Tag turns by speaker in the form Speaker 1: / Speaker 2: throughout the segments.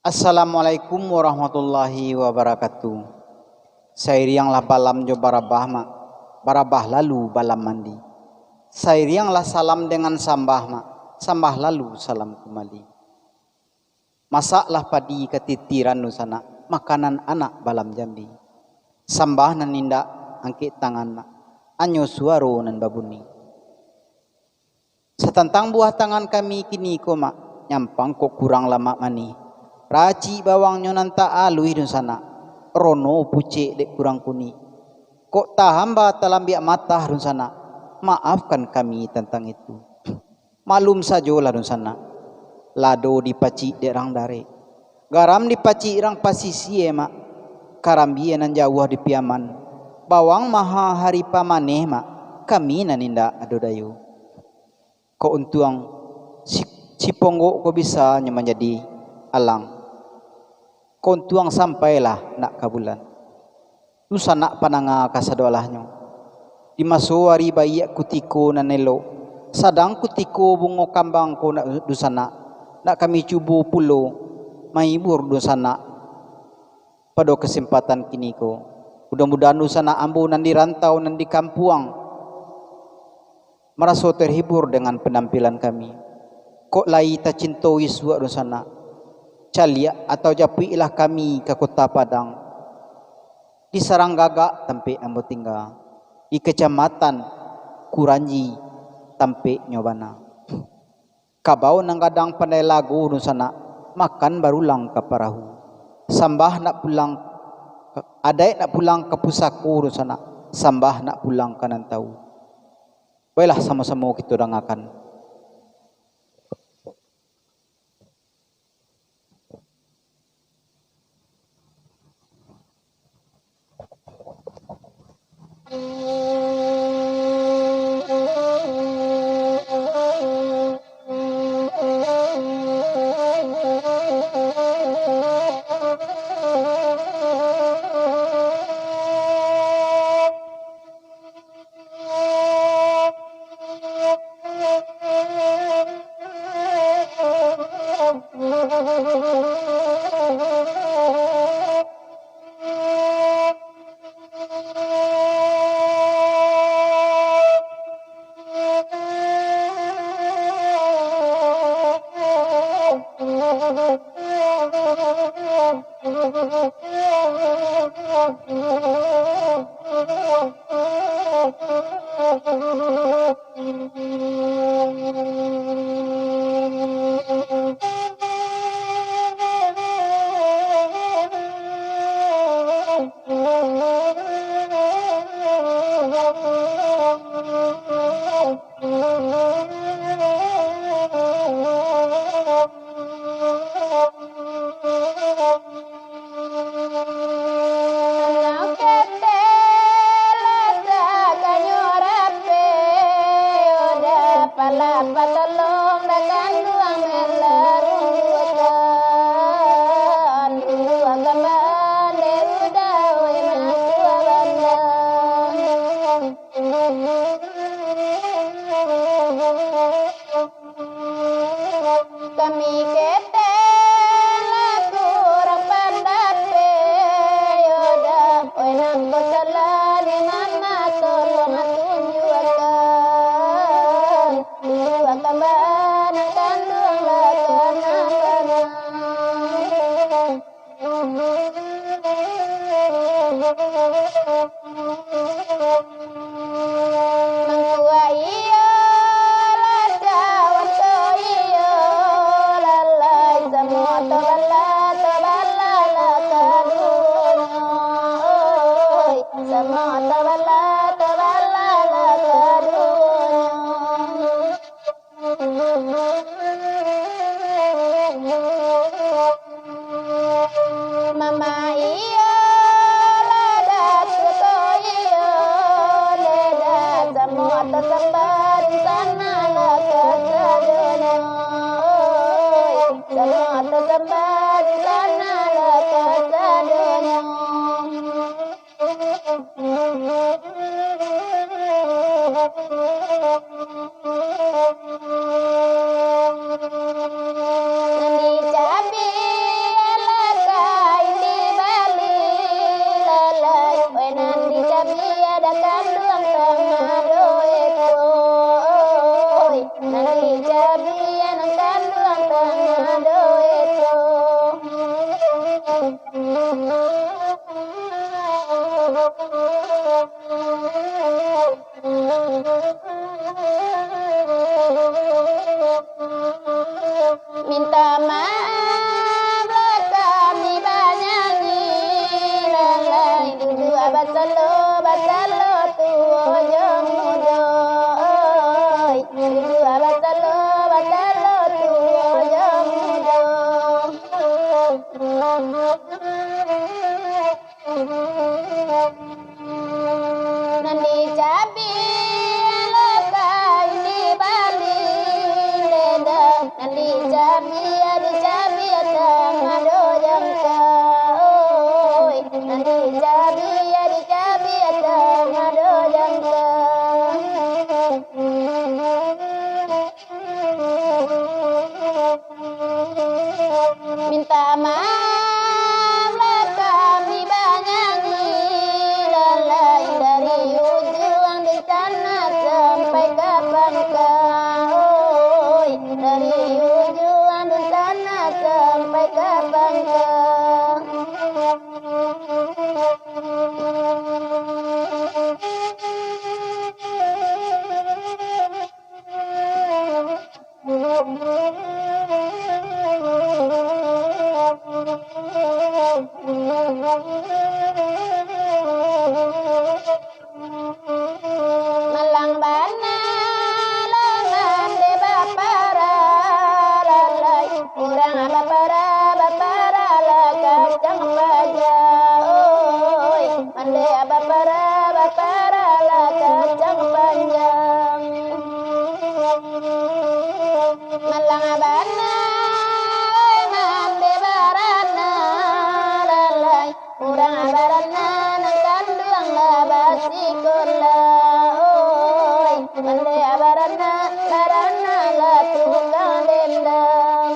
Speaker 1: Assalamualaikum warahmatullahi wabarakatuh. Sairianglah balam jo barabah mak, barabah lalu balam mandi. Sairianglah salam dengan sambah mak, sambah lalu salam kembali. Masaklah padi ketitiran nusana, makanan anak balam jambi. Sambah nan nindak angkit tangan mak, anyo suaro nan babuni. Setentang buah tangan kami kini ko mak, nyampang kok kurang lama mani. Raci bawangnya nanta alui dun sana, rono pucik dek kurang kuni. Kok tahamba talambiak mata dun sana, maafkan kami tentang itu. Malum sajolah dun sana, lado dipaci dek rang dare, garam dipaci rang pasisi mak, karambia nan jauh di piaman, bawang maha hari pamaneh mak, kami naninda adodayu. Kok untuang si ponggo kok bisa menjadi alang. Kontuang sampailah nak kabulan. Nusa nak pananga kasadolahnya. Di maso hari bayi kutiko nanelo. Sadang kutiko bungo kambang ko nak dusana. Nak kami cubu pulo. Maibur dusana. Pada kesempatan kini ko. Mudah-mudahan dusana ambo nan di rantau nan di kampuang. Merasa terhibur dengan penampilan kami. Kok lai ta cintoi suak dusana. Calia atau japuilah kami ke kota Padang. Di Saranggagak tempe ambo tinggal. Di kecamatan Kuranji tempe nyobana. Kabau nang kadang pandai lagu nusana makan barulang ke parahu. Sambah nak pulang adai nak pulang ke pusaku nusana. Sambah nak pulang ke nantau. Baiklah sama-sama kita dengarkan.
Speaker 2: Nandi cabi alakai di Bali leda Nandi cabi adi cabi atang ado jangka oi Nandi cabi adi cabi atang ado jangka minta maaf lah kami banyak lalai dari ujung di sana sampai ke Bangka oi dari ujung di sana sampai ke Bangka Malang bana lengan de bapara lalai urang bapara la kacang baja oi mande bapara la kacang panjang Malang bana lengan de barana lalai urang barana nang kandung labasi kola oi mande barana la tukang dendang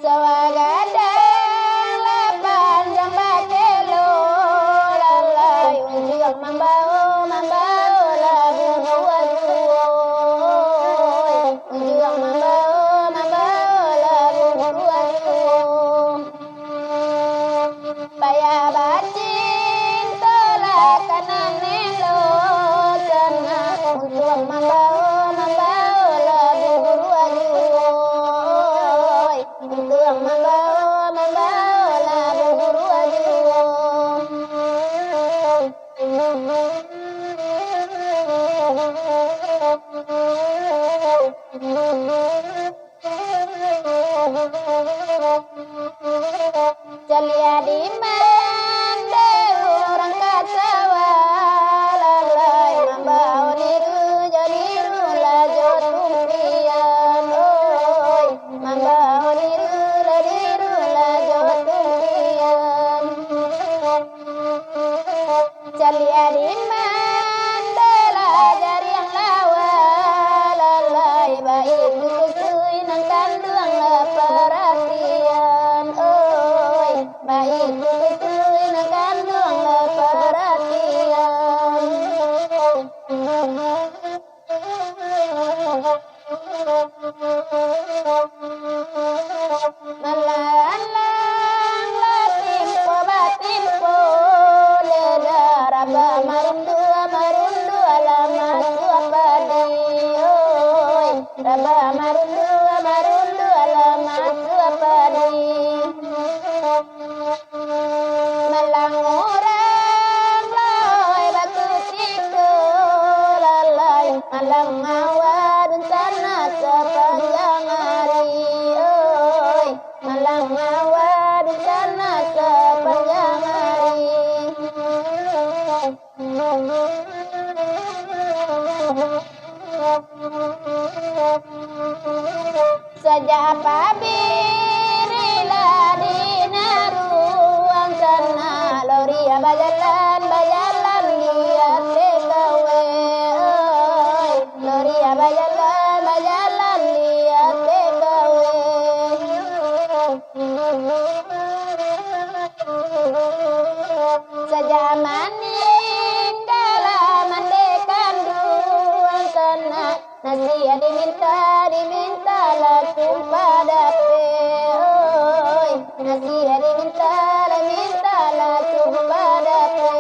Speaker 2: Sawagadang lapan jam bakelo lalai unjung mambao labu buat unjung mambao labu buat payah bacin tolak kanan nelo sana unjung mambao labu buat unjung mambao labu buat Jalia di mande orang kacawa lalai mambao niru lajo tumpian oi mambao niru lajo tumpian Jalia di mande lajar yang lawa lalai baik kusui nang kandung perhatian oi baik kusui nang kandung perhatian Melalang latimpo batimpo leda raba marundu alamat suapadi oi raba marundu alamat suapadi Malang orang loy batu tiko lalai malang ngawad sana sepanjang hari oi malang ngawad sana sepanjang hari Sejak pabirila dinaruang sana loria bajalan liat TKW oi loria bajalan liat TKW Sejaman dalam mandekan duang sana nasi diminta lah tumpah dape oi nasi diminta lah tumpah dape